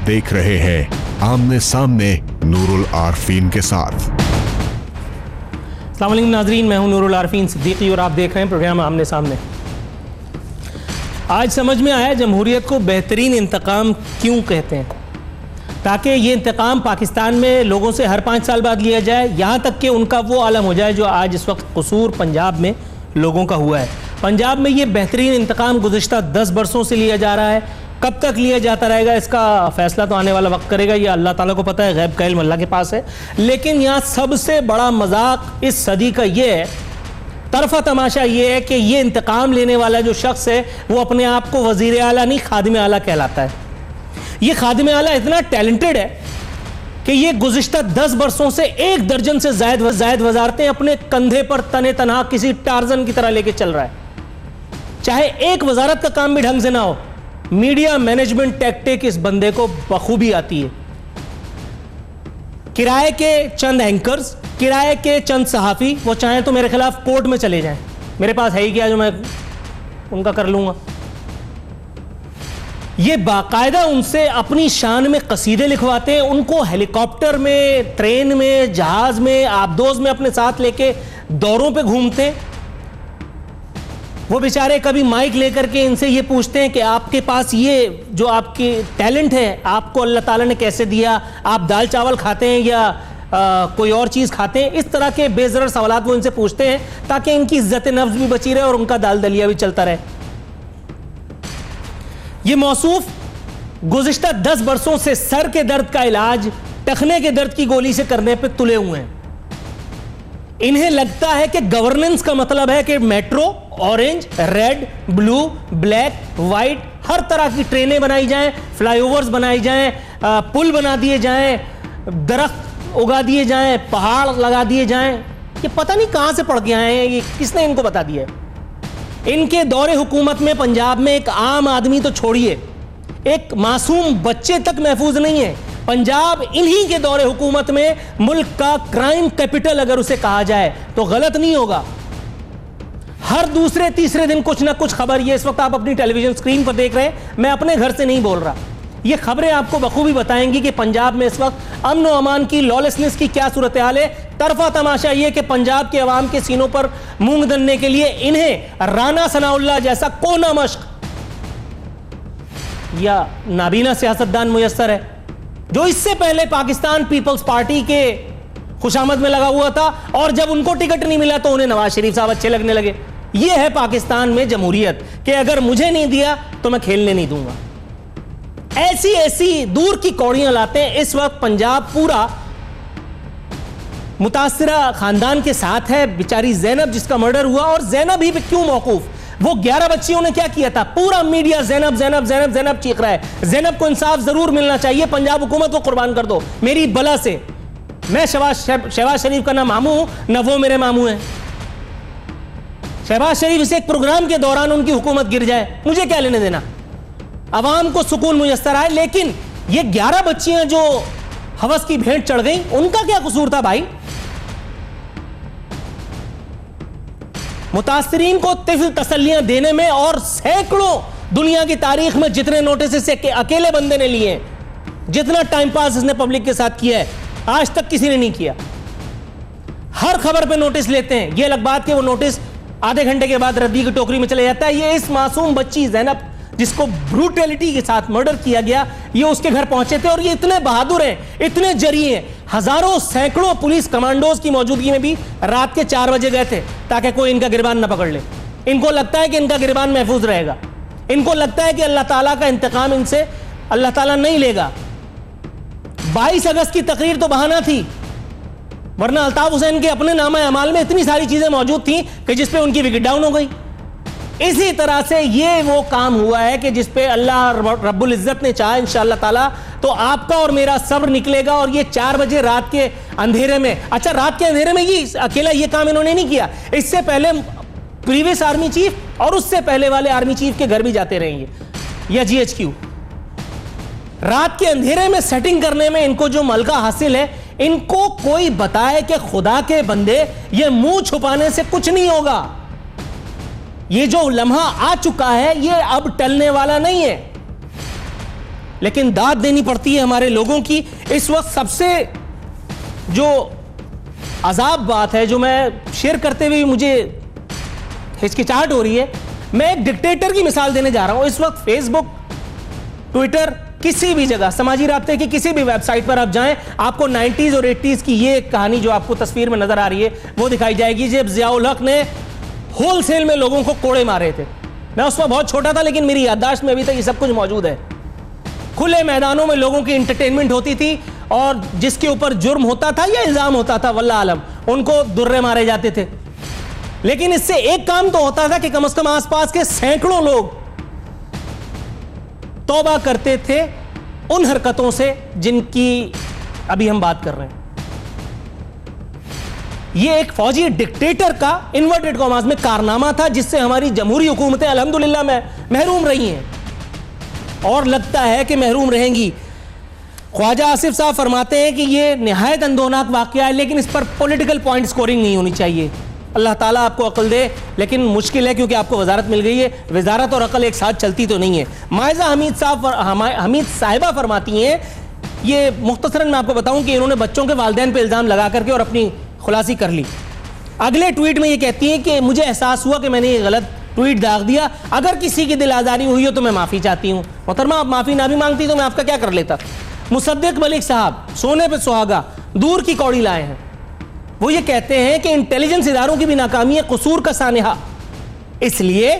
देख रहे हैं आमने सामने नूरुल आरफीन के साथ। अस्सलाम वालेकुम नाज़रीन, मैं हूं नूरुल आरफीन सिद्दीकी और आप देख रहे हैं प्रोग्राम आमने सामने। आज समझ में आया जमहूरियत को बेहतरीन इंतकाम क्यों कहते हैं, ताकि ये इंतकाम पाकिस्तान में लोगों से हर 5 साल बाद लिया जाए, यहाँ तक कि उनका वो आलम हो जाए जो आज इस वक्त कसूर पंजाब में लोगों का हुआ है। पंजाब में ये बेहतरीन इंतकाम गुज़िश्ता 10 बरसों से लिया जा रहा है। कब तक लिया जाता रहेगा इसका फ़ैसला तो आने वाला वक्त करेगा, ये अल्लाह ताला को पता है, गैब का इल्म अल्लाह के पास है। लेकिन यहाँ सबसे बड़ा मजाक इस सदी का ये है, तरफा तमाशा ये है कि ये इंतकाम लेने वाला जो शख्स है वो अपने आप को वज़ीर आला नहीं खादिम आला कहलाता है। ये खादिम आला इतना टैलेंटेड है कि ये गुज़िश्ता 10 बरसों से 1 दर्जन से ज़ायद वजारतें अपने कंधे पर तने तनहा किसी टार्जन की तरह लेके चल रहा है। चाहे एक वजारत का काम भी ढंग से ना हो, मीडिया मैनेजमेंट टैक्टिक इस बंदे को बखूबी आती है। किराए के चंद एंकर्स, किराए के चंद सहाफ़ी, वो चाहें तो मेरे खिलाफ कोर्ट में चले जाएं, मेरे पास है ही क्या जो मैं उनका कर लूँगा। ये बाकायदा उनसे अपनी शान में कसीदे लिखवाते हैं, उनको हेलीकॉप्टर में, ट्रेन में, जहाज़ में, आबदोज़ में अपने साथ लेके दौरों पे घूमते हैं। वो बेचारे कभी माइक लेकर के इनसे ये पूछते हैं कि आपके पास ये जो आपके टैलेंट है आपको अल्लाह ताला ने कैसे दिया, आप दाल चावल खाते हैं या कोई और चीज़ खाते हैं। इस तरह के बेज़रर सवालात वो इनसे पूछते हैं ताकि इनकी इज्जत नफ्स भी बची रहे और उनका दाल दलिया भी चलता रहे। ये मौसूफ गुज़िश्ता 10 बरसों से सर के दर्द का इलाज टखने के दर्द की गोली से करने पे तुले हुए हैं। इन्हें लगता है कि गवर्नेंस का मतलब है कि metro, orange, red, blue, black, white, हर तरह की ट्रेनें बनाई जाएं, फ्लाईओवर्स बनाए जाएं, पुल बना दिए जाएं, दरख्त उगा दिए जाएं, पहाड़ लगा दिए जाएं। ये पता नहीं कहां से पढ़ के आए हैं, ये किसने इनको बता दिया है। इनके दौरे हुकूमत में पंजाब में एक आम आदमी तो छोड़िए, एक मासूम बच्चे तक महफूज नहीं है। पंजाब इन्हीं के दौरे हुकूमत में मुल्क का क्राइम कैपिटल अगर उसे कहा जाए तो गलत नहीं होगा। हर दूसरे तीसरे दिन कुछ ना कुछ खबर, ये इस वक्त आप अपनी टेलीविजन स्क्रीन पर देख रहे हैं, मैं अपने घर से नहीं बोल रहा, ये खबरें आपको बखूबी बताएंगी कि पंजाब में इस वक्त अमन व अमान की, लॉलेसनेस की क्या सूरत हाल है। तरफा तमाशा ये कि पंजाब के अवाम के सीनों पर मूंग दलने के लिए इन्हें राना सनाउल्लाह जैसा कोना मश्क या नाबीना सियासतदान मुयस्सर है, जो इससे पहले पाकिस्तान पीपल्स पार्टी के खुशामद में लगा हुआ था और जब उनको टिकट नहीं मिला तो उन्हें नवाज शरीफ साहब अच्छे लगने लगे। यह है पाकिस्तान में जमहूरियत कि अगर मुझे नहीं दिया तो मैं खेलने नहीं दूंगा। ऐसी ऐसी दूर की कौड़ियां लाते हैं। इस वक्त पंजाब पूरा मुतासिरा खानदान के साथ है। बेचारी जैनब जिसका मर्डर हुआ, और जैनब ही पे क्यों मौकूफ, वो 11 बच्चियों ने क्या किया था, पूरा मीडिया जैनब जैनब जैनब जैनब चीख रहा है। जैनब को इंसाफ जरूर मिलना चाहिए, पंजाब हुकूमत को कुर्बान कर दो मेरी बला से। मैं शहबाज शरीफ का ना मामू हूं ना वो मेरे मामू हैं। शहबाज शरीफ से एक प्रोग्राम के दौरान उनकी हुकूमत गिर जाए, मुझे क्या लेने देना, अवाम को सुकून मुयस्सर आए। लेकिन ये 11 बच्चियां जो हवस की भेंट चढ़ गई, उनका क्या कसूर था भाई। मुतासिरीन को तिफल तसल्लियां देने में, और सैकड़ों दुनिया की तारीख में जितने नोटिस से अकेले बंदे ने लिए, जितना टाइम पास इसने पब्लिक के साथ किया है, आज तक किसी ने नहीं किया। हर खबर पे नोटिस लेते हैं, ये अलग बात कि वो नोटिस आधे घंटे के बाद रद्दी की टोकरी में चले जाता है। ये इस मासूम बच्ची जैनब जिसको ब्रूटैलिटी के साथ मर्डर किया गया, ये उसके घर पहुंचे थे और ये इतने बहादुर हैं, इतने जरी हैं, हजारों सैकड़ों पुलिस कमांडोज की मौजूदगी में भी रात के 4 बजे गए थे ताकि कोई इनका गिरबान ना पकड़ ले। इनको लगता है कि इनका गिरबान महफूज रहेगा, इनको लगता है कि अल्लाह ताला का इंतकाम इनसे अल्लाह ताला नहीं लेगा। 22 अगस्त की तकरीर तो बहाना थी, वरना अल्ताफ हुसैन के अपने नामा अमाल में इतनी सारी चीजें मौजूद थी कि जिसपे उनकी विकेट डाउन हो गई। इसी तरह से ये वो काम हुआ है कि जिसपे अल्लाह रब्बुल इज्जत ने चाहा इंशाअल्लाह ताला तो आपका और मेरा सब्र निकलेगा। और ये 4 बजे रात के अंधेरे में, अच्छा रात के अंधेरे में ये अकेला ये काम इन्होंने नहीं किया, इससे पहले प्रीवियस आर्मी चीफ और उससे पहले वाले आर्मी चीफ के घर भी जाते रहेंगे या GHQ। रात के अंधेरे में सेटिंग करने में इनको जो मलका हासिल है, इनको कोई बताए कि खुदा के बंदे ये मुंह छुपाने से कुछ नहीं होगा। ये जो लम्हा आ चुका है ये अब टलने वाला नहीं है। लेकिन दाद देनी पड़ती है हमारे लोगों की। इस वक्त सबसे जो अजाब बात है, जो मैं शेयर करते हुए मुझे हिचकिचाहट हो रही है, मैं एक डिक्टेटर की मिसाल देने जा रहा हूं। इस वक्त फेसबुक, ट्विटर, किसी भी जगह समाजी राब्ते की किसी भी वेबसाइट पर आप जाएं, आपको 90s और 80s की ये कहानी जो आपको तस्वीर में नजर आ रही है वो दिखाई जाएगी, जब जियाउल हक ने होलसेल में लोगों को कोड़े मारे थे। मैं उस वक्त बहुत छोटा था, लेकिन मेरी याददाश्त में अभी तक ये सब कुछ मौजूद है। खुले मैदानों में लोगों की इंटरटेनमेंट होती थी, और जिसके ऊपर जुर्म होता था या इल्जाम होता था, वल्लाह आलम, उनको दुर्रे मारे जाते थे। लेकिन इससे एक काम तो होता था कि कम से कम आसपास के सैकड़ों लोग तौबा करते थे उन हरकतों से जिनकी अभी हम बात कर रहे हैं। यह एक फौजी डिक्टेटर का इन्वर्टेड कॉमास में कारनामा था, जिससे हमारी जमहूरी हुकूमतें अल्हम्दुलिल्लाह में महरूम रही हैं और लगता है कि महरूम रहेंगी। ख्वाजा आसिफ साहब फरमाते हैं कि यह निहायत अंदोनाक वाकया है, लेकिन इस पर पॉलिटिकल पॉइंट स्कोरिंग नहीं होनी चाहिए। अल्लाह ताला आपको अकल दे, लेकिन मुश्किल है क्योंकि आपको वजारत मिल गई है। वजारत और अकल एक साथ चलती तो नहीं है। मायजा हमीद साहिबा फरमाती हैं, ये मुख्तसरन मैं आपको बताऊं कि इन्होंने बच्चों के वालिदैन पे इल्ज़ाम लगा करके और अपनी खुलासी कर ली। अगले ट्वीट में ये कहती हैं कि मुझे एहसास हुआ कि मैंने ये गलत ट्वीट दाग दिया, अगर किसी की दिल आज़ारी हुई हो तो मैं माफ़ी चाहती हूँ। मोहतरमा, आप माफ़ी ना भी मांगती तो मैं आपका क्या कर लेता। मुसद्दिक मलिक साहब सोने पे सुहागा, दूर की कौड़ी लाए हैं। वो ये कहते हैं कि इंटेलिजेंस इदारों की भी नाकामी है कसूर का सानिहा, इसलिए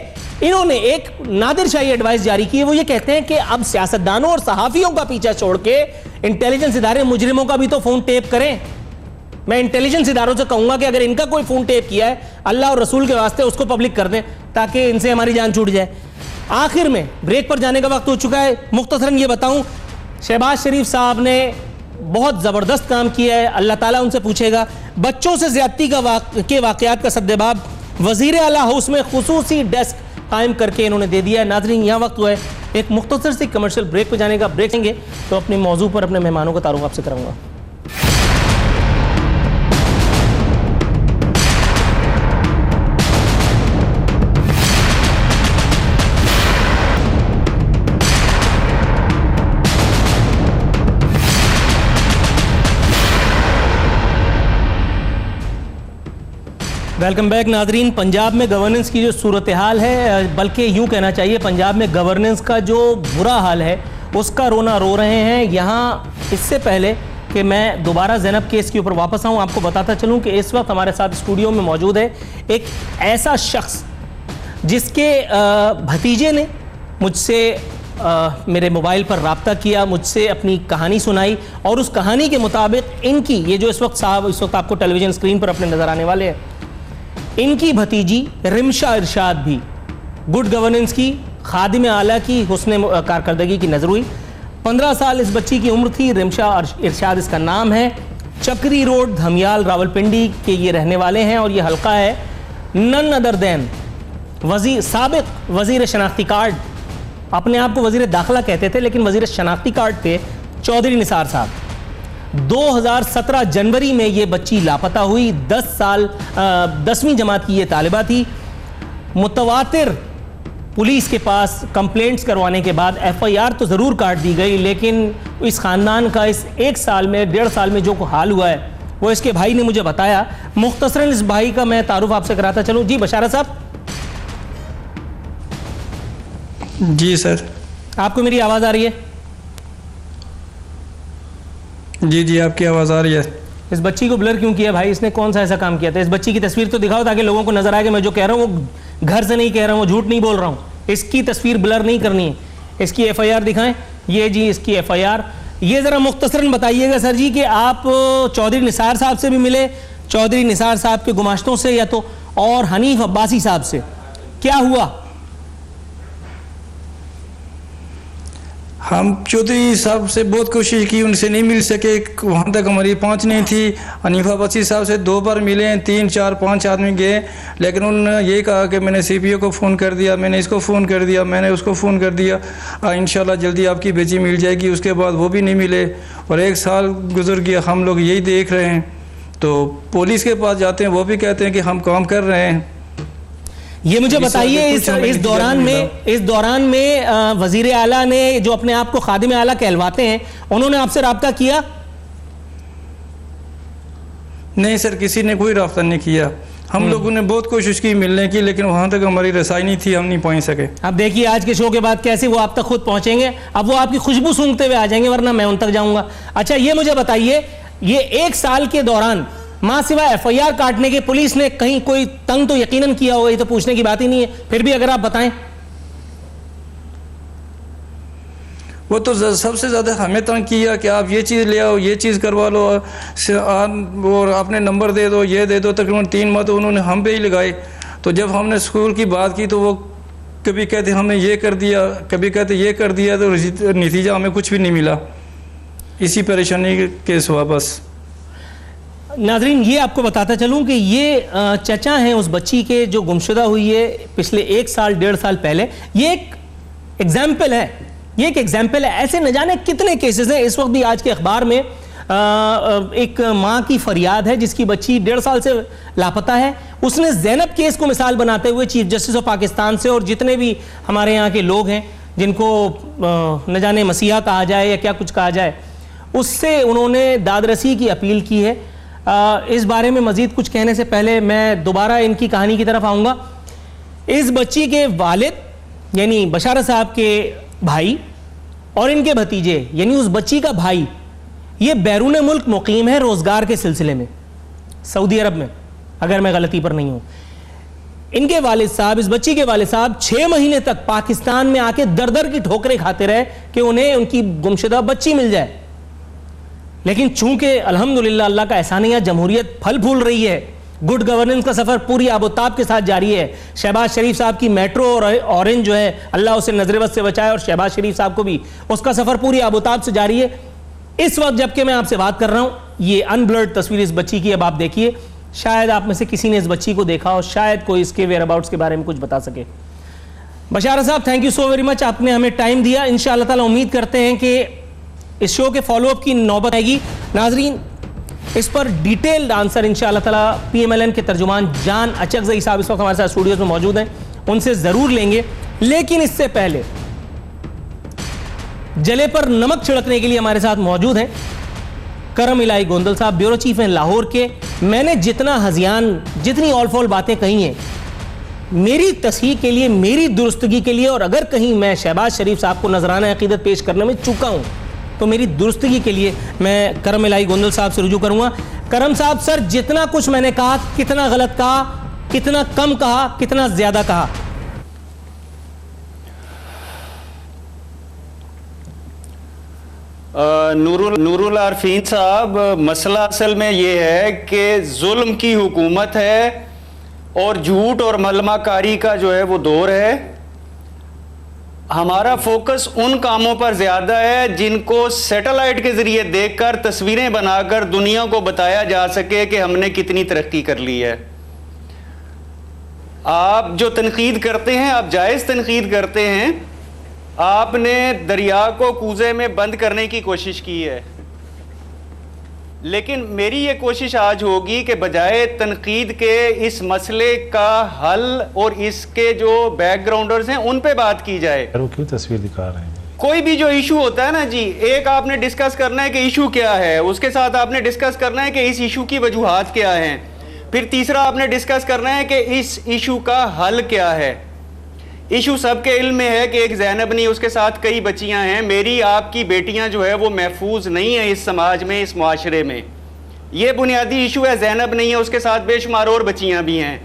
इन्होंने एक नादिर शाही एडवाइस जारी की है। वो ये कहते हैं कि अब सियासतदानों और सहाफियों का पीछा छोड़ के इंटेलिजेंस इदारे मुजरिमों का भी तो फोन टेप करें। मैं इंटेलिजेंस इदारों से कहूंगा कि अगर इनका कोई फोन टेप किया है, अल्लाह और रसूल के वास्ते उसको पब्लिक कर दें, ताकि इनसे हमारी जान छूट जाए। आखिर में ब्रेक पर जाने का वक्त हो चुका है। मुख्तसरन ये बताऊं, शहबाज शरीफ साहब ने बहुत ज़बरदस्त काम किया है, अल्लाह ताला उनसे पूछेगा। बच्चों से ज्यादती के वाक़यात का सद्देबाब वज़ीर आला हाउस में खुसूसी डेस्क कायम करके इन्होंने दे दिया है। नाज़रीन, यहाँ वक्त हुआ है एक मुख्तसर से कमर्शियल ब्रेक पर जाने का। ब्रेक लेंगे तो अपने मौजू पर अपने मेहमानों का तारुफ आपसे कराऊंगा। वेलकम बैक नाजरीन। पंजाब में गवर्नेंस की जो सूरत हाल है, बल्कि यूँ कहना चाहिए पंजाब में गवर्नेंस का जो बुरा हाल है उसका रोना रो रहे हैं। यहाँ इससे पहले कि मैं दोबारा ज़ैनब केस के ऊपर वापस आऊँ, आपको बताता चलूँ कि इस वक्त हमारे साथ स्टूडियो में मौजूद है एक ऐसा शख्स जिसके भतीजे ने मुझसे मेरे मोबाइल पर रब्ता किया, मुझसे अपनी कहानी सुनाई, और उस कहानी के मुताबिक इनकी ये जो इस वक्त आपको टेलीविज़न स्क्रीन पर अपने नज़र आने वाले हैं, इनकी भतीजी रिमशा इरशाद भी गुड गवर्नेंस की, खादिम आला की हुस्न कारकर्दगी की नजर हुई। 15 साल इस बच्ची की उम्र थी। रिमशा इरशाद इसका नाम है। चक्री रोड, धमियाल, रावलपिंडी के ये रहने वाले हैं, और ये हल्का है नन अदर देन साबिक वजीर शनाख्ती कार्ड, अपने आप को वजीर दाखिला कहते थे लेकिन वजीर शनाख्ती कार्ड थे, चौधरी निसार साहब। 2017 जनवरी में ये बच्ची लापता हुई। 10वीं जमात की ये तालिबा थी। मुतवातिर पुलिस के पास कंप्लेंट्स करवाने के बाद FIR तो ज़रूर काट दी गई, लेकिन इस ख़ानदान का इस 1 साल में 1.5 साल में जो हाल हुआ है वो इसके भाई ने मुझे बताया। मुख्तसरन इस भाई का मैं तारुफ आपसे कराता चलूँ। जी बशारत साहब। जी सर। आपको मेरी आवाज़ आ रही है? जी जी, आपकी आवाज़ आ रही है। इस बच्ची को ब्लर क्यों किया भाई? इसने कौन सा ऐसा काम किया था? इस बच्ची की तस्वीर तो दिखाओ ताकि लोगों को नजर आए कि मैं जो कह रहा हूँ वो घर से नहीं कह रहा हूँ, झूठ नहीं बोल रहा हूँ। इसकी तस्वीर ब्लर नहीं करनी है। इसकी FIR दिखाएं। ये जी इसकी FIR। ये ज़रा मुख्तसरन बताइएगा सर जी कि आप चौधरी निसार साहब से भी मिले, चौधरी निसार साहब के गुमाश्तों से या तो, और हनीफ अब्बासी साहब से, क्या हुआ? हम चौधरी साहब से बहुत कोशिश की, उनसे नहीं मिल सके, वहाँ तक हमारी पहुँच नहीं थी। हनीफा बसी साहब से 2 बार मिले, 3 4 5 आदमी गए, लेकिन उन्होंने ये कहा कि मैंने CPO को फ़ोन कर दिया, मैंने इसको फ़ोन कर दिया, मैंने उसको फ़ोन कर दिया, इंशाल्लाह जल्दी आपकी बेटी मिल जाएगी। उसके बाद वो भी नहीं मिले और 1 साल गुजर गया। हम लोग यही देख रहे हैं। तो पुलिस के पास जाते हैं, वो भी कहते हैं कि हम काम कर रहे हैं। ये मुझे बताइए इस दौरान में वजीर आला ने जो अपने आप को खादिम आला कहलवाते हैं, उन्होंने आपसे राब्ता किया? नहीं सर, किसी ने कोई राब्ता नहीं किया। हम लोगों ने बहुत कोशिश की मिलने की, लेकिन वहां तक हमारी रसाई नहीं थी, हम नहीं पहुंच सके। अब देखिए आज के शो के बाद कैसे वो आप तक खुद पहुंचेंगे, अब वो आपकी खुशबू सूंघते हुए आ जाएंगे, वरना मैं उन तक जाऊंगा। अच्छा ये मुझे बताइए, ये 1 साल के दौरान मां सिवाय FIR काटने के पुलिस ने कहीं कोई तंग तो यकीनन किया होगा, ये तो पूछने की बात ही नहीं है, फिर भी अगर आप बताएं। वो तो सबसे ज़्यादा हमें तंग किया कि आप ये चीज़ ले आओ, ये चीज़ करवा लो, और आपने नंबर दे दो, ये दे दो। तकरीबन 3 माह तो उन्होंने हम पे ही लगाए। तो जब हमने स्कूल की बात की तो वो कभी कहते हमने ये कर दिया, कभी कहते ये कर दिया, तो नतीजा हमें कुछ भी नहीं मिला, इसी परेशानी के सिवा बस। नाजरीन ये आपको बताता चलूं कि ये चचा हैं उस बच्ची के जो गुमशुदा हुई है पिछले 1 साल 1.5 साल पहले। ये एक एग्जाम्पल है, ये एक एग्जाम्पल है। ऐसे न जाने कितने केसेस हैं। इस वक्त भी आज के अखबार में एक माँ की फरियाद है जिसकी बच्ची 1.5 साल से लापता है। उसने ज़ैनब केस को मिसाल बनाते हुए चीफ जस्टिस ऑफ पाकिस्तान से और जितने भी हमारे यहाँ के लोग हैं जिनको न जाने मसीहा कहा जाए या क्या कुछ कहा जाए, उससे उन्होंने दादरसी की अपील की है। इस बारे में मजीद कुछ कहने से पहले मैं दोबारा इनकी कहानी की तरफ आऊँगा। इस बच्ची के वालिद यानी बशारत साहब के भाई और इनके भतीजे यानी उस बच्ची का भाई, ये बैरून मुल्क मुकीम है रोजगार के सिलसिले में सऊदी अरब में, अगर मैं गलती पर नहीं हूं। इनके वालिद साहब, इस बच्ची के वालिद साहब 6 महीने तक पाकिस्तान में आके दर दर की ठोकरें खाते रहे कि उन्हें उनकी गुमशुदा बच्ची मिल जाए। लेकिन चूंकि अल्हम्दुलिल्लाह अल्लाह का एहसान है, जमहूरियत फल फूल रही है, गुड गवर्नेंस का सफर पूरी आबोताब के साथ जारी है। शहबाज शरीफ साहब की मेट्रो और ऑरेंज जो है अल्लाह उसे नजरबद से बचाए, और शहबाज शरीफ साहब को भी उसका सफर पूरी आबोताब से जारी है। इस वक्त जबकि मैं आपसे बात कर रहा हूं, ये अनब्लर्ड तस्वीर इस बच्ची की अब आप देखिए। शायद आप में से किसी ने इस बच्ची को देखा हो, शायद कोई इसके वेयर अबाउट्स के बारे में कुछ बता सके। बशारत साहब thank you so very much, आपने हमें टाइम दिया। इंशाअल्लाह ताला उम्मीद करते हैं कि इस शो के फॉलोअप की नौबत आएगी। नाजरीन इस पर डिटेल्ड आंसर इंशाअल्लाह ताला PMLN के तर्जुमान जान अचकज़ई साहब इस वक्त हमारे साथ स्टूडियोज में मौजूद हैं, उनसे ज़रूर लेंगे। लेकिन इससे पहले जले पर नमक छिड़कने के लिए हमारे साथ मौजूद हैं करम इलाही गोंदल साहब, ब्यूरो चीफ हैं लाहौर के। मैंने जितना हजियान, जितनी ऑल फॉल बातें कही हैं मेरी तस्हीह के लिए, मेरी दुरुस्तगी के लिए, और अगर कहीं मैं शहबाज शरीफ साहब को नजराना अकीदत पेश करने में चूका हूं तो मेरी दुरुस्तगी के लिए मैं करम इलाही गोंदल साहब से रुजू करूंगा। करम साहब, सर जितना कुछ मैंने कहा, कितना गलत कहा, कितना कम कहा, कितना ज्यादा कहा? नूरुल आरफीन साहब, मसला असल में ये है कि जुल्म की हुकूमत है और झूठ और मलमाकारी का जो है वो दौर है। हमारा फोकस उन कामों पर ज़्यादा है जिनको सैटेलाइट के ज़रिए देखकर, तस्वीरें बनाकर दुनिया को बताया जा सके कि हमने कितनी तरक्की कर ली है। आप जो तनकीद करते हैं, आप जायज़ तनकीद करते हैं। आपने दरिया को कूज़े में बंद करने की कोशिश की है, लेकिन मेरी ये कोशिश आज होगी कि बजाय तनकीद के इस मसले का हल और इसके जो बैकग्राउंडर्स हैं उन पे बात की जाए। वो क्यों तस्वीर दिखा रहे हैं? कोई भी जो इशू होता है ना जी, एक आपने डिस्कस करना है कि इशू क्या है, उसके साथ आपने डिस्कस करना है कि इस इशू की वजूहात क्या हैं, फिर तीसरा आपने डिस्कस करना है कि इस इशू का हल क्या है। इशू सबके इल्म में है कि एक ज़ैनब नहीं, उसके साथ कई बच्चियां हैं। मेरी आपकी बेटियां जो है वो महफूज नहीं है इस समाज में, इस माशरे में। ये बुनियादी इशू है। ज़ैनब नहीं है, उसके साथ बेशुमार और बच्चियां भी हैं।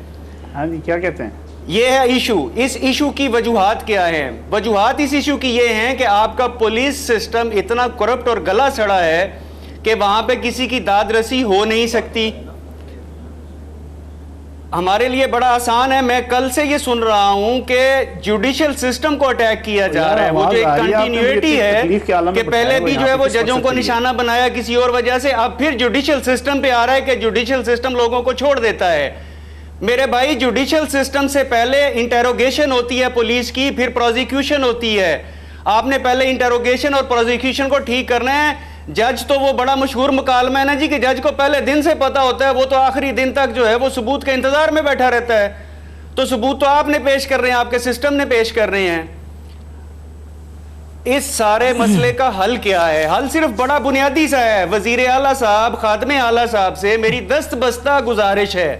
हाँ जी, क्या कहते हैं? ये है इशू। इस इशू की वजूहात क्या है? वजूहात इस इशू की ये हैं कि आपका पुलिस सिस्टम इतना करप्ट और गला सड़ा है कि वहां पे किसी की दादरसी हो नहीं सकती। हमारे लिए बड़ा आसान है। मैं कल से ये सुन रहा हूं कि जुडिशियल सिस्टम को अटैक किया जा रहा है। वो जो एक कंटिन्यूटी है कि पहले भी जो है वो जजों को निशाना बनाया किसी और वजह से, अब फिर जुडिशियल सिस्टम पे आ रहा है कि जुडिशियल सिस्टम लोगों को छोड़ देता है। मेरे भाई, जुडिशियल सिस्टम से पहले इंटेरोगेशन होती है पुलिस की, फिर प्रोसिक्यूशन होती है। आपने पहले इंटेरोगेशन और प्रोसिक्यूशन को ठीक करना है। जज तो वो बड़ा मशहूर मुकालमा है ना जी कि जज को पहले दिन से पता होता है, वो तो आखिरी दिन तक जो है वो सबूत के इंतजार में बैठा रहता है। तो सबूत तो आपने पेश कर रहे हैं, आपके सिस्टम ने पेश कर रहे हैं। इस सारे मसले का हल क्या है? हल सिर्फ बड़ा बुनियादी सा है। वजीर आला साहब, खादमे आला साहब से मेरी दस्त बस्ता गुजारिश है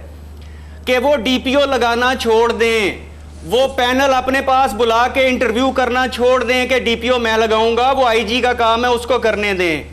कि वो डीपीओ लगाना छोड़ दें, वो पैनल अपने पास बुला के इंटरव्यू करना छोड़ दें कि डीपीओ मैं लगाऊंगा, वो आईजी का काम है, उसको करने दें।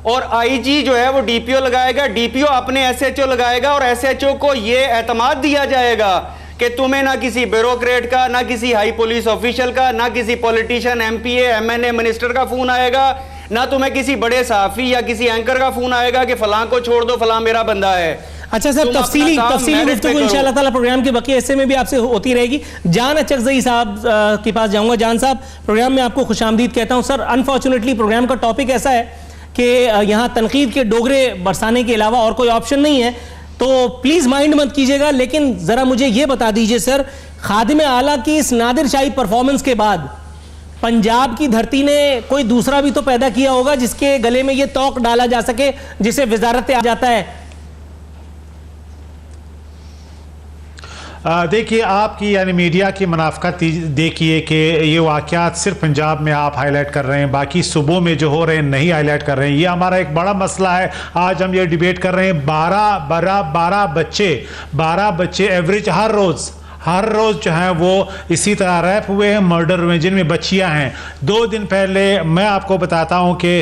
और आईजी जो है वो डीपीओ लगाएगा, डीपीओ अपने एसएचओ लगाएगा, और एसएचओ को ये एतमाद दिया जाएगा कि तुम्हें ना किसी ब्यूरोक्रेट का, ना किसी हाई पुलिस ऑफिशियल का, ना किसी पॉलिटिशियन, एमपीए, एमएनए, मिनिस्टर का फोन आएगा, ना तुम्हें किसी बड़े सहाफी या किसी एंकर का फोन आएगा कि फलां को छोड़ दो, फलां मेरा बंदा है। अच्छा सर, तफसीली गुफ्तगू इंशाअल्लाह ताला प्रोग्राम के बाकी हिस्से में भी आपसे होती रहेगी। जान अचकज़ई साहब के पास जाऊंगा। जान साहब, प्रोग्राम में आपको खुशामदीद कहता हूं। सर, अनफॉर्चुनेटली प्रोग्राम का टॉपिक ऐसा है कि यहाँ तनकीद के डोगरे बरसाने के अलावा और कोई ऑप्शन नहीं है, तो प्लीज माइंड मत कीजिएगा। लेकिन जरा मुझे यह बता दीजिए सर, खादिम आला की इस नादिर शाही परफॉर्मेंस के बाद पंजाब की धरती ने कोई दूसरा भी तो पैदा किया होगा जिसके गले में यह तौक डाला जा सके जिसे वजारत आ जाता है। देखिए, आपकी यानी मीडिया की मुनाफकत देखिए कि ये वाक़यात सिर्फ पंजाब में आप हाईलाइट कर रहे हैं, बाकी सूबों में जो हो रहे हैं नहीं हाईलाइट कर रहे हैं। ये हमारा एक बड़ा मसला है। आज हम ये डिबेट कर रहे हैं। 12 बच्चे एवरेज हर रोज़ जो है वो इसी तरह रैप हुए हैं, मर्डर हुए हैं, जिनमें बच्चियां हैं। 2 दिन पहले मैं आपको बताता हूं कि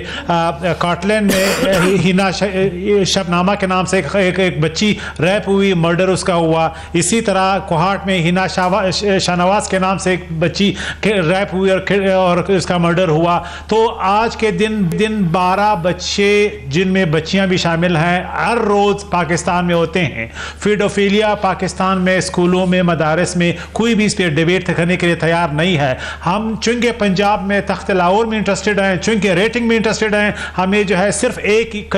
स्कॉटलैंड में हिना शबनामा के नाम से एक बच्ची रैप हुई, मर्डर उसका हुआ। इसी तरह कोहाट में हिना शाहनवाज के नाम से एक बच्ची रैप हुई और उसका मर्डर हुआ। तो आज के दिन 12 बच्चे जिनमें बच्चियां भी शामिल हैं हर रोज़ पाकिस्तान में होते हैं। फीडोफीलिया पाकिस्तान में स्कूलों में में कोई भी इस पर डिबेट करने के लिए तैयार नहीं है। हम चूंकि पंजाब में तख्त लाहौर में इंटरेस्टेड हैं, चूंकि रेटिंग में इंटरेस्टेड हैं, हमें जो है सिर्फ एक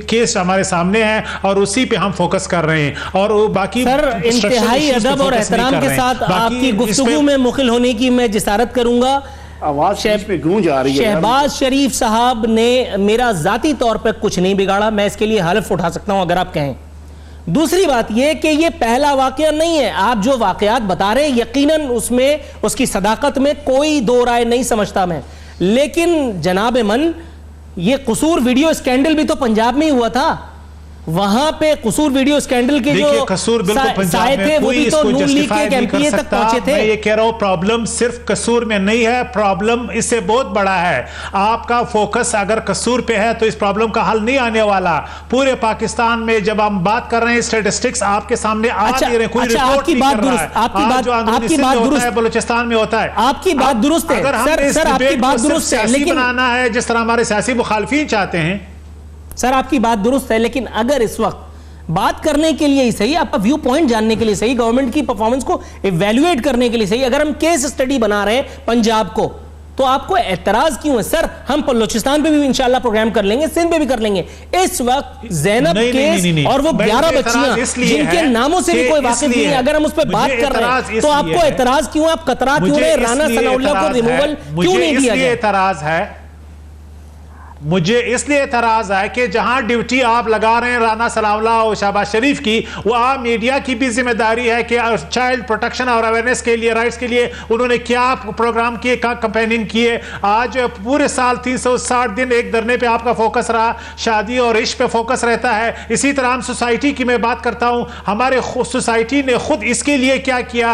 केस हमारे सामने है और उसी पे हम फोकस कर रहे हैं। और बाकी सर, इंतहाई अदब और एहतराम के साथ आपकी गुफ्तगू में मुखिल होने की मैं जिसारत करूंगा। आवाज पे गूंज आ रही है। शहबाज शरीफ साहब ने मेरा जाती तौर पर कुछ नहीं बिगाड़ा, मैं इसके लिए हल्फ उठा सकता हूं अगर आप कहें। दूसरी बात यह कि यह पहला वाकया नहीं है। आप जो वाकयात बता रहे हैं यकीनन उसमें उसकी सदाकत में कोई दो राय नहीं समझता मैं, लेकिन जनाब मन, यह कसूर वीडियो स्कैंडल भी तो पंजाब में ही हुआ था। वहां पे कसूर वीडियो स्कैंडल के जो कसूर बिल्कुल पंजाब में वो भी तो नून लीग के एमपीए तक पहुंचे थे। मैं ये कह रहा हूं प्रॉब्लम सिर्फ कसूर में नहीं है, प्रॉब्लम इससे बहुत बड़ा है। आपका फोकस अगर कसूर पे है तो इस प्रॉब्लम का हल नहीं आने वाला। पूरे पाकिस्तान में जब हम बात कर रहे हैं स्टैटिस्टिक्स आपके सामने आ नहीं रहे, कोई रिपोर्ट नहीं कर रहा है। आपकी बात दुरुस्त है, बलूचिस्तान में होता है। आपकी बात दुरुस्त है। अगर हम सर आपकी बात दुरुस्त है, लेकिन बनाना है जिस तरह हमारे सियासी मुखालफीन चाहते हैं। सर आपकी बात दुरुस्त है, लेकिन अगर इस वक्त बात करने के लिए ही सही, आपका व्यू पॉइंट जानने के लिए सही, गवर्नमेंट की परफॉर्मेंस को इवैल्यूएट करने के लिए सही, अगर हम केस स्टडी बना रहे हैं पंजाब को, तो आपको एतराज क्यों है? सर, हम बलूचिस्तान पे भी इंशाल्लाह प्रोग्राम कर लेंगे, सिंध पे भी कर लेंगे। इस वक्त जैनब केस और वो 11 बच्चियां जिनके नामों से भी कोई वाकिफ नहीं है, अगर हम उस पर बात कर रहे हैं तो आपको एतराज क्यों? आप कतरा क्यों रहे? राना सनाउल्लाह को रिमूवल क्यों नहीं दिया गया? एतराज है, मुझे इसलिए एतराज है कि जहां ड्यूटी आप लगा रहे हैं राना सनाउल्लाह और शहबाज शरीफ की, वो आप मीडिया की भी जिम्मेदारी है कि चाइल्ड प्रोटेक्शन और अवेयरनेस के लिए, राइट्स के लिए उन्होंने क्या प्रोग्राम किए, क्या कैंपेनिंग किए। आज पूरे साल 360 दिन एक धरने पे आपका फोकस रहा, शादी और इश्क पे फोकस रहता है। इसी तरह हम सोसाइटी की मैं बात करता हूं, हमारे सोसाइटी ने खुद इसके लिए क्या किया,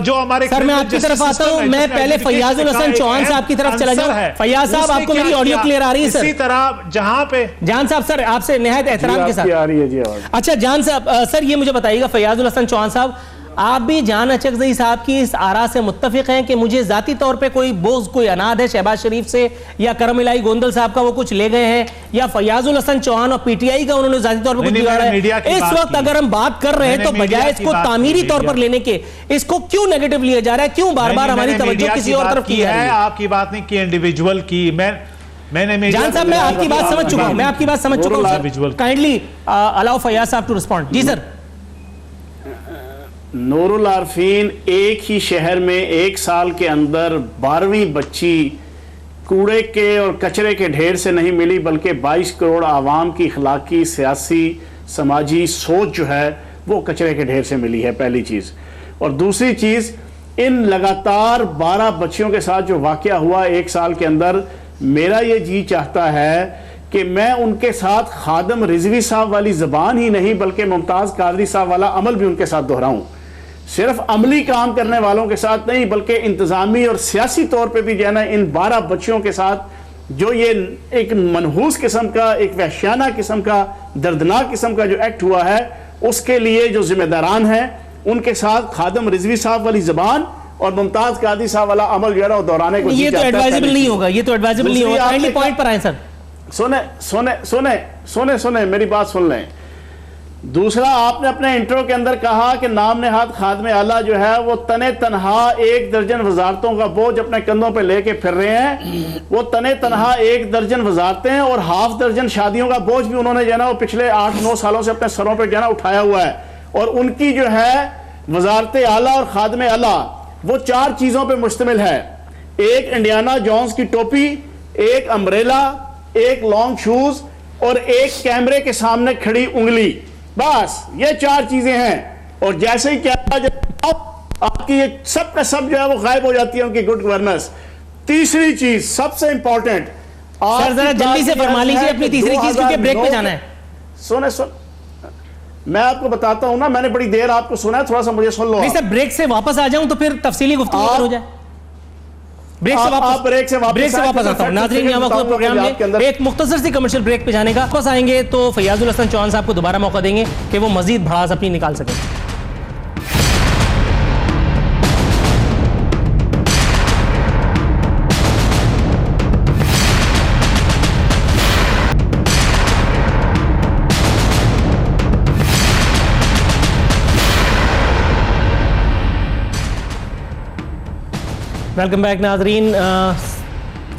जो हमारे सर मैं आपकी तरफ आता हूं। मैं पहले फैयाजुल हसन चौहान साहब की तरफ चला जाऊं। फैयाज साहब, आपको मेरी ऑडियो क्लियर आ रही है? इसी तरह जहां पे जान साहब, सर आपसे निहायत एहतराम के साथ आ रही है जी आवाज। अच्छा जान साहब, सर ये मुझे बताइएगा, फैयाजुल हसन चौहान साहब, आप भी जान अचकज़ई साहब की इस आरा से मुत्तफिक हैं कि मुझे जाती तौर पे कोई बोझ, कोई अनाद है शहबाज शरीफ से, या करम इलाही गोंदल साहब का वो कुछ ले गए हैं, या फैयाजुल हसन चौहान और पीटीआई का उन्होंने जाती तौर पर कुछ बिगाड़ा है? इस वक्त अगर हम बात कर रहे हैं तो बजाय इसको तामीरी तौर पर लेने के, इसको क्यों नेगेटिव लिया जा रहा है? क्यों बार बार हमारी तवज्जो किसी और तरफ की है? आपकी बात नहीं की, इंडिविजुअल की। मैंने जान साहब, मैं आपकी बात समझ चुका हूं, मैं आपकी बात समझ चुका हूं। काइंडली अलाउ फैयाज साहब टू रिस्पॉन्ड। जी सर। नूरुल आरफीन एक ही शहर में एक साल के अंदर 12वीं बच्ची कूड़े के और कचरे के ढेर से नहीं मिली, बल्कि 22 करोड़ आवाम की अखलाकी, सियासी, समाजी सोच जो है वो कचरे के ढेर से मिली है, पहली चीज़। और दूसरी चीज़, इन लगातार 12 बच्चियों के साथ जो वाकया हुआ 1 साल के अंदर, मेरा ये जी चाहता है कि मैं उनके साथ खादम रिजवी साहब वाली ज़बान ही नहीं बल्कि मुमताज़ कादरी साहब वाला अमल भी उनके साथ दोहराऊं। सिर्फ अमली काम करने वालों के साथ नहीं बल्कि इंतज़ामी और सियासी तौर पे भी जो है ना, इन 12 बच्चियों के साथ जो ये एक मनहूस किस्म का, एक वहशियाना किस्म का, दर्दनाक किस्म का जो एक्ट हुआ है, उसके लिए जो जिम्मेदारान हैं उनके साथ खादम रिजवी साहब वाली ज़बान और मुमताज़ कादरी साहब वाला अमल जो है ना दोहराने को। ये तो एडवाइजेबल नहीं होगा, ये तो एडवाइजेबल नहीं होगा। काइंडली पॉइंट पर आए सर। सुने मेरी बात सुन लें। दूसरा, आपने अपने इंट्रो के अंदर कहा कि नाम नेहाद खादमे आला जो है वो तने तनहा 1 दर्जन वजारतों का बोझ अपने कंधों पे लेके फिर रहे हैं। वो तने तनहा 1 दर्जन वजारतें और ½ दर्जन शादियों का बोझ भी उन्होंने जो है ना वो पिछले 8-9 सालों से अपने सरों पे जो है ना उठाया हुआ है। और उनकी जो है वजारत आला और खादमे आला वो 4 चीजों पे मुश्तमिल है। एक इंडियाना जोन्स की टोपी, एक अम्ब्रेला, एक लॉन्ग शूज और एक कैमरे के सामने खड़ी उंगली। बस ये 4 चीजें हैं। और जैसे ही क्या आपकी ये सब का सब जो है वो गायब हो जाती है उनकी गुड गवर्नेंस। तीसरी चीज सबसे इंपॉर्टेंट, सर जरा जल्दी से फरमा लीजिए अपनी तीसरी चीज, क्योंकि ब्रेक पे जाना है। सुन मैं आपको बताता हूं ना, मैंने बड़ी देर आपको सुना है, थोड़ा सा मुझे सुन लो। नहीं सर, ब्रेक से वापस आ जाऊं तो फिर तफसीली गुफ्तगू हो जाए। ब्रेक से वापस आता हूं। नाज़रीन, यहाँ वक्त प्रोग्राम में एक मुख्तसर सी कमर्शियल ब्रेक पे जाने का। वापस आएंगे तो फयाजुल हसन चौहान साहब को दोबारा मौका देंगे कि वो मजीद भड़ास अपनी निकाल सकें। वेलकम बैक नाजरीन।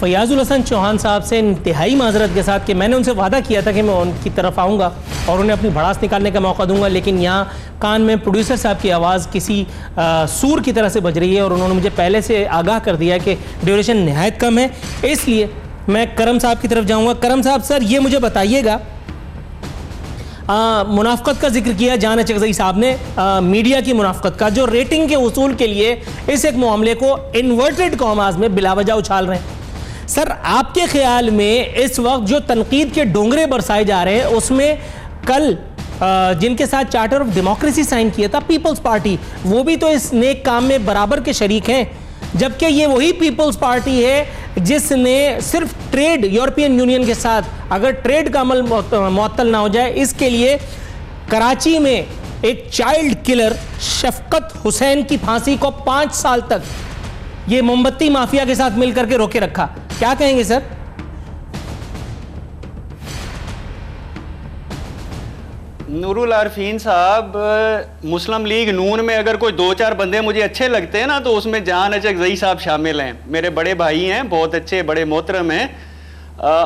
फयाजुल हसन चौहान साहब से इंतहाई माजरत के साथ कि मैंने उनसे वादा किया था कि मैं उनकी तरफ आऊँगा और उन्हें अपनी भड़ास निकालने का मौका दूंगा, लेकिन यहाँ कान में प्रोड्यूसर साहब की आवाज़ किसी सूर की तरह से बज रही है और उन्होंने मुझे पहले से आगाह कर दिया कि ड्यूरेशन नहायत कम है। इसलिए मैं करम साहब की तरफ जाऊँगा। करम साहब, सर ये मुझे बताइएगा, मुनाफकत का जिक्र किया जान चकज़ई साहब ने, मीडिया की मुनाफकत का, जो रेटिंग के उसूल के लिए इस एक मामले को इन्वर्टेड कॉमास में बिलावजह उछाल रहे हैं। सर आपके ख्याल में इस वक्त जो तनकीद के डोंगरे बरसाए जा रहे हैं उसमें कल जिनके साथ चार्टर ऑफ डेमोक्रेसी साइन किया था पीपल्स पार्टी, वो भी तो इस नेक काम में बराबर के शरीक हैं, जबकि ये वही पीपल्स पार्टी है जिसने सिर्फ ट्रेड, यूरोपियन यूनियन के साथ अगर ट्रेड का अमल मुअत्तल ना हो जाए, इसके लिए कराची में एक चाइल्ड किलर शफकत हुसैन की फांसी को 5 साल तक ये मोमबत्ती माफिया के साथ मिलकर के रोके रखा। क्या कहेंगे सर? नूरुल आरफीन साहब, मुस्लिम लीग नून में अगर कोई 2-4 बंदे मुझे अच्छे लगते हैं ना तो उसमें जान चकज़ई साहब शामिल हैं। मेरे बड़े भाई हैं, बहुत अच्छे, बड़े मोहतरम हैं।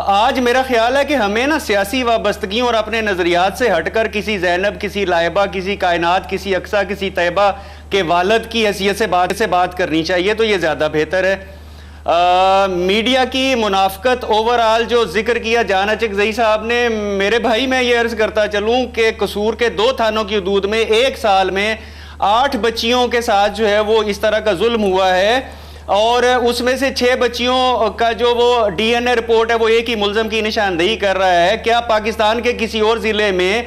आज मेरा ख्याल है कि हमें ना सियासी वाबस्तगियों और अपने नज़रियात से हटकर किसी ज़ैनब, किसी लाइबा, किसी कायनात, किसी अक्सा, किसी तैयबा के वालद की हैसियत से बात करनी चाहिए, तो ये ज़्यादा बेहतर है। मीडिया की मुनाफकत ओवरऑल जो जिक्र किया जान चकज़ई साहब ने, मेरे भाई मैं ये अर्ज़ करता चलूँ कि कसूर के 2 थानों की हदूद में 1 साल में 8 बच्चियों के साथ जो है वो इस तरह का जुल्म हुआ है, और उसमें से 6 बच्चियों का जो वो DNA रिपोर्ट है वो एक ही मुल्ज़म की निशानदेही कर रहा है। क्या पाकिस्तान के किसी और ज़िले में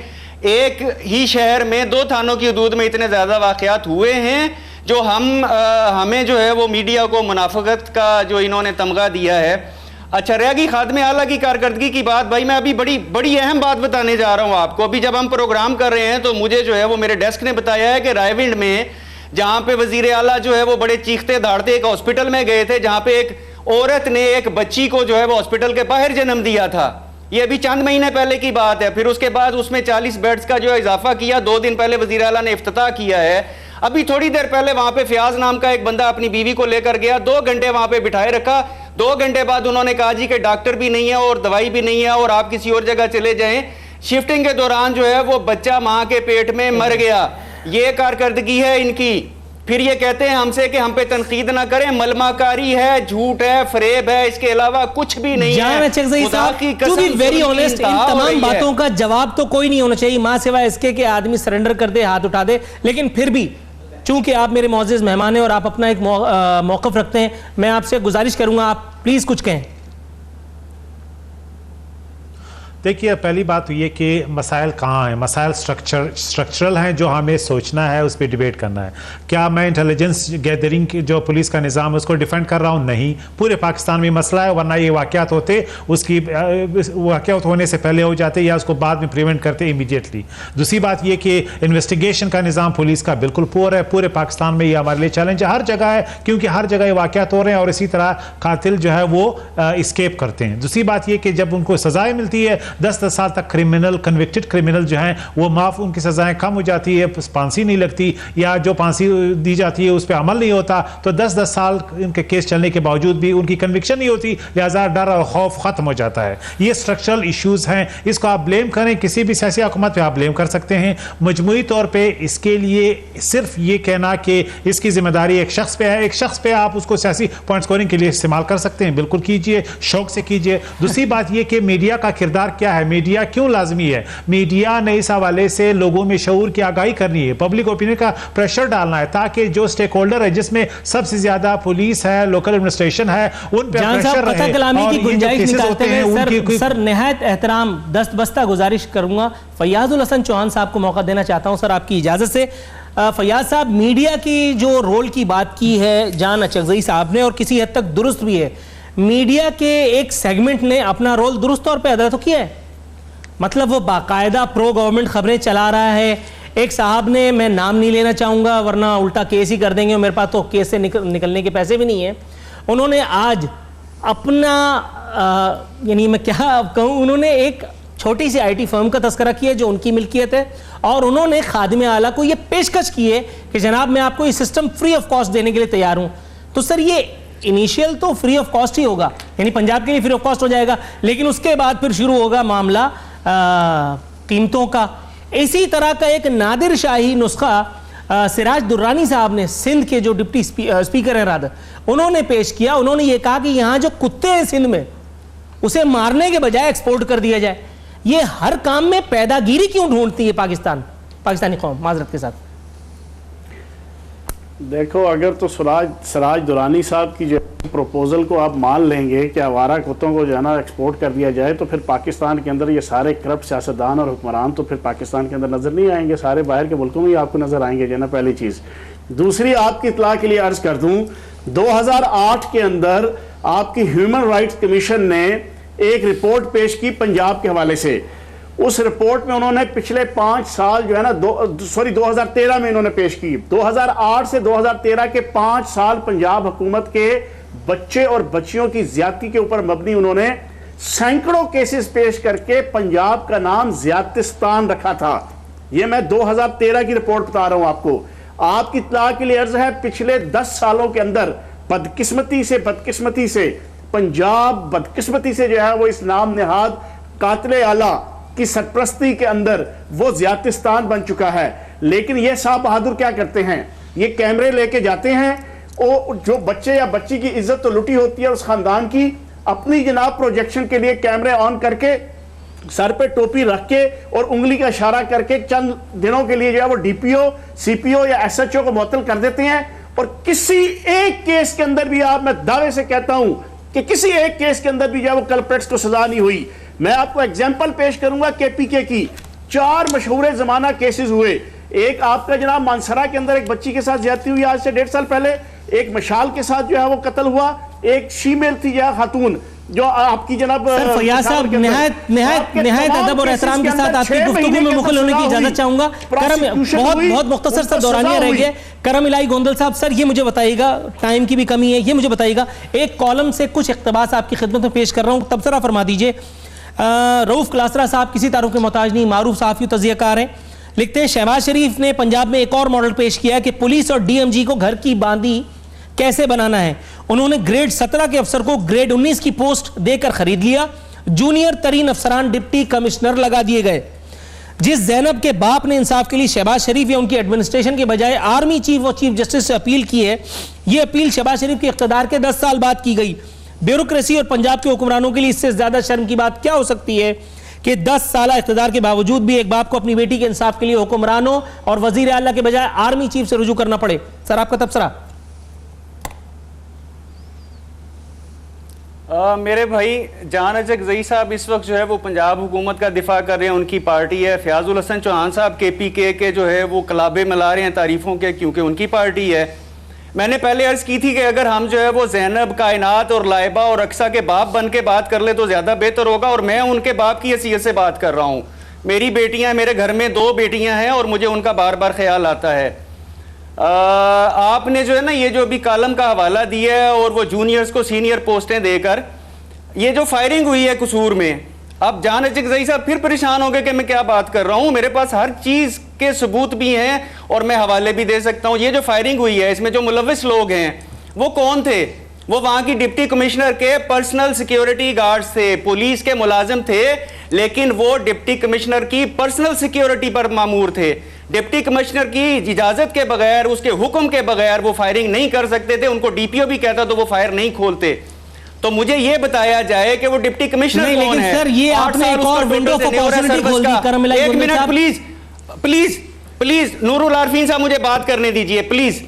एक ही शहर में 2 थानों की हदूद में इतने ज़्यादा वाक़यात हुए हैं जो हमें जो है वो मीडिया को मुनाफकत का जो इन्होंने तमगा दिया है। अच्छा, रह गई खादमे आला की कारकर्दगी की बात, भाई मैं अभी बड़ी अहम बात बताने जा रहा हूँ आपको। अभी जब हम प्रोग्राम कर रहे हैं तो मुझे जो है वो मेरे डेस्क ने बताया है कि रायविंड में जहाँ पे वजीर आला जो है वो बड़े चीखते दहाड़ते एक हॉस्पिटल में गए थे जहाँ पे एक औरत ने एक बच्ची को जो है वो हॉस्पिटल के बाहर जन्म दिया था। ये अभी चंद महीने पहले की बात है। फिर उसके बाद उसमें 40 बेड्स का जो है इजाफा किया। 2 दिन पहले वजीर आला ने इफ्तिताह किया है। अभी थोड़ी देर पहले वहां पे फयाज नाम का एक बंदा अपनी बीवी को लेकर गया, 2 घंटे वहां पे बिठाए रखा। 2 घंटे बाद उन्होंने कहा जी कि डॉक्टर भी नहीं है और दवाई भी नहीं है और आप किसी और जगह चले जाएं। शिफ्टिंग के दौरान जो है वो बच्चा मां के पेट में मर गया। ये कारकर्दगी है इनकी। फिर ये कहते हैं हमसे कि हम पे तनकीद ना करें, मलमाकारी है, झूठ है, फरेब है, इसके अलावा कुछ भी नहीं है। खुदा की कसम, टू बी वेरी ऑनेस्ट, इन हो तमाम रही है। बातों का जवाब तो कोई नहीं होना चाहिए मां सिवाय इसके कि आदमी सरेंडर कर दे, हाथ उठा दे। लेकिन फिर भी चूंकि आप मेरे मौजूद मेहमान हैं और आप अपना एक मौकफ रखते हैं, मैं आपसे गुजारिश करूंगा आप प्लीज कुछ कहें। देखिए, पहली बात तो ये कि मसाइल कहाँ हैं। मसाइल स्ट्रक्चरल हैं जो हमें सोचना है, उस पर डिबेट करना है। क्या मैं इंटेलिजेंस गैदरिंग की जो पुलिस का निज़ाम है उसको डिफेंड कर रहा हूँ? नहीं, पूरे पाकिस्तान में मसला है, वरना ये वाक़यात होते, उसकी वाक़यात होने से पहले हो जाते या उसको बाद में प्रिवेंट करते इमीडिएटली। दूसरी बात ये कि इन्वेस्टिगेशन का निज़ाम पुलिस का बिल्कुल पुअर है। पूरे पाकिस्तान में ये हमारे लिए चैलेंज है, हर जगह है, क्योंकि हर जगह ये वाक़यात हो रहे हैं और इसी तरह कातिल जो है वो इस्केप करते हैं। दूसरी बात ये कि जब उनको सजाएं मिलती है 10-10 साल तक, क्रिमिनल कन्विक्टेड क्रिमिनल जो हैं वो माफ, उनकी सजाएं कम हो जाती है, फांसी नहीं लगती या जो फांसी दी जाती है उस पर अमल नहीं होता, तो 10-10 साल उनके केस चलने के बावजूद भी उनकी कन्विक्शन नहीं होती, लिहाजा डर और खौफ खत्म हो जाता है। ये स्ट्रक्चरल इश्यूज हैं, इसको आप ब्लेम करें, किसी भी सियासी हुकूमत पे आप ब्लेम कर सकते हैं। मजमूई तौर पे इसके लिए सिर्फ ये कहना कि इसकी जिम्मेदारी एक शख्स पे है, एक शख्स पे आप उसको सियासी पॉइंट स्कोरिंग के लिए इस्तेमाल कर सकते हैं, बिल्कुल कीजिए, शौक से कीजिए। दूसरी बात ये कि मीडिया का किरदार क्या है, मीडिया क्यों लाजमी है? मीडिया ने इस हवाले से लोगों में शऊर की आगाही करनी है, पब्लिक ओपिनियन का प्रेशर डालना है, ताकि जो स्टेक होल्डर है जिसमें सबसे ज्यादा पुलिस है, लोकल एडमिनिस्ट्रेशन है, उन पर प्रेशर रहे। कलामी की गुंजाइश निकालते हुए सर निहायत एहतराम दस्त बस्ता गुजारिश करूंगा, फैयाजुल हसन चौहान साहब को मौका देना चाहता हूं सर आपकी इजाजत से। फैयाज साहब, मीडिया की जो रोल की बात की है जान अचकज़ई साहब ने, और किसी हद तक दुरुस्त भी है, मीडिया के एक सेगमेंट ने अपना रोल दुरुस्त तौर पर अदा तो किया है, मतलब वो बाकायदा प्रो गवर्नमेंट खबरें चला रहा है। एक साहब ने, मैं नाम नहीं लेना चाहूँगा वरना उल्टा केस ही कर देंगे, मेरे पास तो केस से निकलने के पैसे भी नहीं हैं, उन्होंने आज अपना यानी मैं क्या कहूँ, उन्होंने एक छोटी सी IT फर्म का तस्करा किया जो उनकी मिल्कियत है, और उन्होंने खादिम आला को ये पेशकश की है कि जनाब मैं आपको ये सिस्टम फ्री ऑफ कॉस्ट देने के लिए तैयार हूँ। तो सर ये इनिशियल तो फ्री ऑफ कॉस्ट ही होगा, यानी पंजाब के लिए फ्री ऑफ कॉस्ट हो जाएगा, लेकिन उसके बाद फिर शुरू होगा मामला कीमतों का। इसी तरह का एक नादिर शाही नुस्खा सिराज दुर्रानी साहब ने, सिंध के जो डिप्टी स्पीकर है रादर, उन्होंने पेश किया। उन्होंने ये कहा कि यहाँ जो कुत्ते हैं सिंध में, उसे मारने के बजाय एक्सपोर्ट कर दिया जाए। ये हर काम में पैदागिरी क्यों ढूंढती है पाकिस्तानी कौम? माजरत के साथ देखो, अगर तो सिराज दुरानी साहब की जो प्रपोजल को आप मान लेंगे कि आवारा कुत्तों को जो है ना एक्सपोर्ट कर दिया जाए, तो फिर पाकिस्तान के अंदर ये सारे करप्ट सियासतदान और हुक्मरान तो फिर पाकिस्तान के अंदर नज़र नहीं आएंगे, सारे बाहर के मुल्कों में ही आपको नज़र आएंगे जो है ना, पहली चीज़। दूसरी, आपकी इत्तला के लिए अर्ज कर दूं, 2008 के अंदर आपकी ह्यूमन राइट्स कमीशन ने एक रिपोर्ट पेश की पंजाब के हवाले से। उस रिपोर्ट में उन्होंने पिछले 5 साल जो है ना 2013 में इन्होंने पेश की, 2008 से 2013 के 5 साल पंजाब हुकूमत के बच्चे और बच्चियों की ज्यादती के ऊपर मबनी उन्होंने सैकड़ों केसेस पेश करके पंजाब का नाम ज्यादतिस्तान रखा था। यह मैं 2013 की रिपोर्ट बता रहा हूं आपको। आपकी इत्तला के लिए अर्ज है, पिछले 10 सालों के अंदर बदकिस्मती से पंजाब बदकिस्मती से जो है वो इस नाम नेहाद कातिल आला की सरपरस्ती के अंदर वो ज्यादतिस्तान बन चुका है। लेकिन ये साहब बहादुर क्या करते हैं, ये कैमरे लेके जाते हैं, और जो बच्चे या बच्ची की इज्जत तो लुटी होती है उस खानदान की, अपनी जनाब प्रोजेक्शन के लिए कैमरे ऑन करके सर पे टोपी रख के और उंगली का इशारा करके चंद दिनों के लिए जो है वो DPO, CPO या SHO को मुअत्तल कर देते हैं। और किसी एक केस के अंदर भी मैं दावे से कहता हूं कि किसी एक केस के अंदर भी जो है वो कल्प्रेट्स को सजा नहीं हुई। मैं आपको एग्जांपल पेश करूंगा KPK की। 4 मशहूर जमाना केसेस हुए। एक आपका जनाब मानसरा के अंदर एक बच्ची के साथ ज्यादती हुई आज से 1.5 साल पहले, एक मशाल के साथ जो है वो कत्ल हुआ, एक शीमेल थी या खातून जो आपकी जनाब फैयाज साहब निहायत अदब और एहतराम के साथ आपकी गुफ्तगू में मुखल होने की इजाजत चाहूंगा। बहुत मुख्तसर सा दौरानिया रह गया। करम इलाही गोंदल साहब, सर ये मुझे बताइएगा, टाइम की भी कमी है, ये मुझे बताइएगा, एक कॉलम से कुछ इक़्तिबास आपकी खिदमत में पेश कर रहा हूँ, तबसरा फरमा दीजिए। रऊफ क्लासरा साहब किसी तारुफ के मोहताज नहीं, मारूफ साफ़ी तज़कियाकार हैं, लिखते हैं शहबाज शरीफ ने पंजाब में एक और मॉडल पेश किया कि पुलिस और DMG को घर की बांदी कैसे बनाना है। उन्होंने ग्रेड 17 के अफसर को ग्रेड 19 की पोस्ट देकर खरीद लिया, जूनियर तरीन अफसरान डिप्टी कमिश्नर लगा दिए गए। जिस जैनब के बाप ने इंसाफ के लिए शहबाज शरीफ या उनकी एडमिनिस्ट्रेशन के बजाय आर्मी चीफ और चीफ जस्टिस से अपील की है, यह अपील शहबाज शरीफ के इख्तियार के 10 साल बाद की गई। ब्यूरोक्रेसी और पंजाब के हुक्मरानों के लिए इससे ज्यादा शर्म की बात क्या हो सकती है कि 10 साल इख्तियार के बावजूद भी एक बाप को अपनी बेटी के इंसाफ के लिए हुक्मरानों और वजीर आला के बजाय आर्मी चीफ से रुजू करना पड़े। सर, आपका तबसरा। मेरे भाई जान अजगजई साहब इस वक्त जो है वो पंजाब हुकूमत का दिफा कर रहे हैं, उनकी पार्टी है। फयाजुल हसन चौहान साहब KPK के जो है वो कलाबे मिला रहे हैं तारीफों के, क्योंकि उनकी पार्टी है। मैंने पहले अर्ज की थी कि अगर हम जो है वो ज़ैनब, कायनात और लाइबा और अक्सा के बाप बन के बात कर ले तो ज़्यादा बेहतर होगा, और मैं उनके बाप की हैसियत से बात कर रहा हूँ। मेरी बेटियाँ, मेरे घर में 2 बेटियाँ हैं और मुझे उनका बार बार ख्याल आता है। आपने जो है ना ये जो अभी कॉलम का हवाला दिया है और वो जूनियर्स को सीनियर पोस्टें देकर ये जो फायरिंग हुई है कसूर में, अब जान अजगजई साहब फिर परेशान हो गए कि मैं क्या बात कर रहा हूँ। मेरे पास हर चीज़ के सबूत भी हैं और मैं हवाले भी दे सकता हूँ। ये जो फायरिंग हुई है इसमें जो मुलविस लोग हैं वो कौन थे? वो वहाँ की डिप्टी कमिश्नर के पर्सनल सिक्योरिटी गार्ड्स थे, पुलिस के मुलाजिम थे, लेकिन वो डिप्टी कमिश्नर की पर्सनल सिक्योरिटी पर मामूर थे। डिप्टी कमिश्नर की इजाजत के बगैर, उसके हुक्म के बगैर वो फायरिंग नहीं कर सकते थे। उनको DPO भी कहता तो वो फायर नहीं खोलते। तो मुझे ये बताया जाए कि वो डिप्टी कमिश्नर कौन है? सर, ये आपने एक और विंडो ऑफ अपॉर्चुनिटी खोल दी। एक minute please please please, Nurul Arfeen साहब मुझे बात करने दीजिए प्लीज।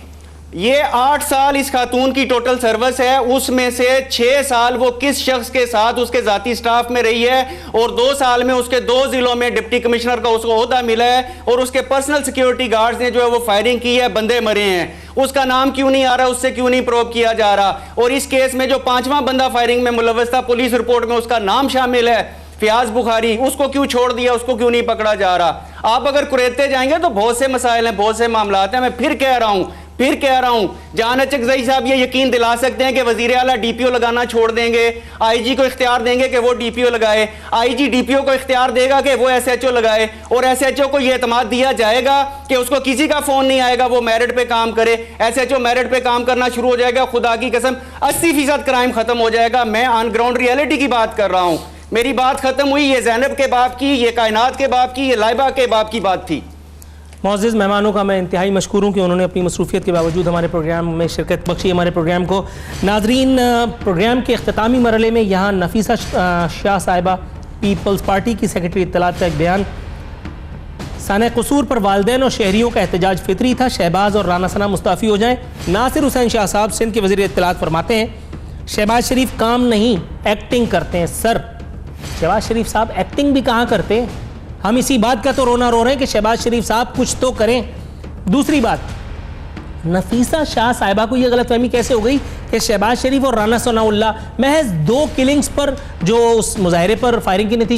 ये 8 साल इस खातून की टोटल सर्विस है, उसमें से 6 साल वो किस शख्स के साथ उसके जाती स्टाफ में रही है और 2 साल में उसके 2 जिलों में डिप्टी कमिश्नर का उसको ओहदा मिला है और उसके पर्सनल सिक्योरिटी गार्ड्स ने जो है वो फायरिंग की है, बंदे मरे हैं। उसका नाम क्यों नहीं आ रहा, उससे क्यों नहीं प्रोब किया जा रहा? और इस केस में जो 5वां बंदा फायरिंग में मुलव्वस था, पुलिस रिपोर्ट में उसका नाम शामिल है, फयाज बुखारी, उसको क्यों छोड़ दिया, उसको क्यों नहीं पकड़ा जा रहा? आप अगर कुरेदते जाएंगे तो बहुत से मसाइल हैं, बहुत से मामलात हैं। मैं फिर कह रहा हूं जान अचकजई साहब ये यकीन दिला सकते हैं कि वजीर आला DPO लगाना छोड़ देंगे, IG को इख्तियार देंगे कि वो DPO लगाए, IG DPO को इख्तियार देगा कि वो SHO लगाए, और SHO को ये एतमाद दिया जाएगा कि उसको किसी का फोन नहीं आएगा, वो मेरिट पे काम करे। SHO मेरिट पे काम करना शुरू हो जाएगा, खुदा की कसम 80% क्राइम खत्म हो जाएगा। मैं ऑन ग्राउंड रियलिटी की बात कर रहा हूं। मेरी बात खत्म हुई। ये ज़ैनब के बाप की, ये कायनात के बाप की, ये लाइबा के बाप की बात थी। मोअज़्ज़िज़ मेहमानों का मैं इंतहाई मशकूर हूँ कि उन्होंने अपनी मसरूफियत के बावजूद हमारे प्रोग्राम में शिरकत बख्शी, हमारे प्रोग्राम को। नाज़रीन, प्रोग्राम के अख्तामी मरहले में यहाँ नफीसा शाह साहिबा, पीपल्स पार्टी की सेक्रेटरी इत्तलात का एक बयान। साने कसूर पर वालिदैन और शहरियों का एहतजाज फितरी था, शहबाज और राना सना मुस्ताफ़ी हो जाएं। नासिर हुसैन शाह साहब सिंध के वज़ीर इत्तलात फरमाते हैं शहबाज शरीफ काम नहीं एक्टिंग करते हैं। सर, शहबाज शरीफ साहब एक्टिंग भी कहाँ करते हैं? हम इसी बात का तो रोना रो रहे हैं कि शहबाज शरीफ साहब कुछ तो करें। दूसरी बात, नफीसा शाह साहिबा को यह गलतफहमी कैसे हो गई कि शहबाज शरीफ और राना सनाउल्लाह महज 2 किलिंग्स पर जो उस मुजाहरे पर फायरिंग के नतीजे